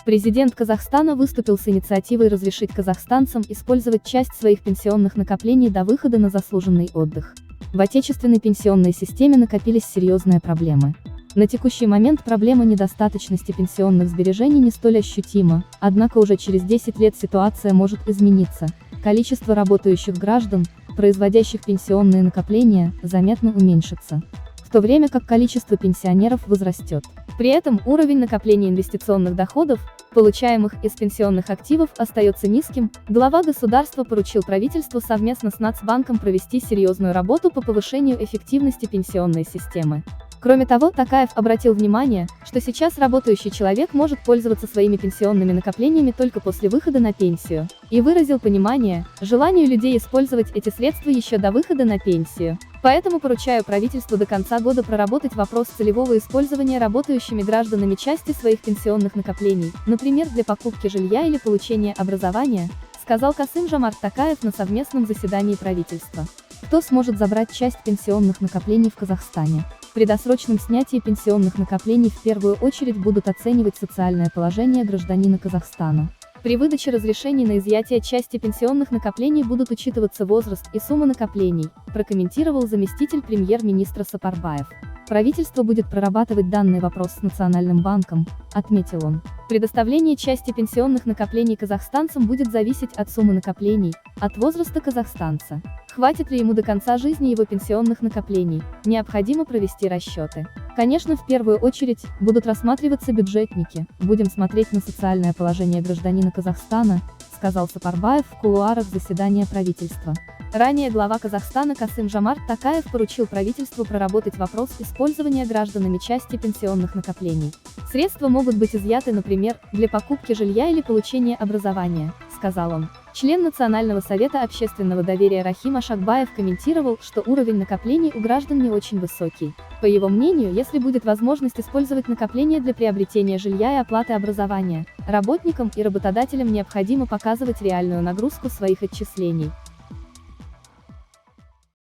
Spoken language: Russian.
Президент Казахстана выступил с инициативой разрешить казахстанцам использовать часть своих пенсионных накоплений до выхода на заслуженный отдых. В отечественной пенсионной системе накопились серьезные проблемы. На текущий момент проблема недостаточности пенсионных сбережений не столь ощутима, однако уже через 10 лет ситуация может измениться. Количество работающих граждан, производящих пенсионные накопления, заметно уменьшится, в то время как количество пенсионеров возрастет. При этом уровень накопления инвестиционных доходов, получаемых из пенсионных активов, остается низким. Глава государства поручил правительству совместно с Нацбанком провести серьезную работу по повышению эффективности пенсионной системы. Кроме того, Токаев обратил внимание, что сейчас работающий человек может пользоваться своими пенсионными накоплениями только после выхода на пенсию, и выразил понимание желанию людей использовать эти средства еще до выхода на пенсию. Поэтому поручаю правительству до конца года проработать вопрос целевого использования работающими гражданами части своих пенсионных накоплений, например, для покупки жилья или получения образования, сказал Касым-Жомарт Токаев на совместном заседании правительства. Кто сможет забрать часть пенсионных накоплений в Казахстане? При досрочном снятии пенсионных накоплений в первую очередь будут оценивать социальное положение гражданина Казахстана. При выдаче разрешений на изъятие части пенсионных накоплений будут учитываться возраст и сумма накоплений, прокомментировал заместитель премьер-министра Сапарбаев. Правительство будет прорабатывать данный вопрос с Национальным банком, отметил он. Предоставление части пенсионных накоплений казахстанцам будет зависеть от суммы накоплений, от возраста казахстанца. Хватит ли ему до конца жизни его пенсионных накоплений, необходимо провести расчеты. Конечно, в первую очередь будут рассматриваться бюджетники, будем смотреть на социальное положение гражданина Казахстана, сказал Сапарбаев в кулуарах заседания правительства. Ранее глава Казахстана Касым-Жомарт Токаев поручил правительству проработать вопрос использования гражданами части пенсионных накоплений. Средства могут быть изъяты, например, для покупки жилья или получения образования, сказал он. Член Национального совета общественного доверия Рахим Ашакбаев комментировал, что уровень накоплений у граждан не очень высокий. По его мнению, если будет возможность использовать накопления для приобретения жилья и оплаты образования, работникам и работодателям необходимо показывать реальную нагрузку своих отчислений.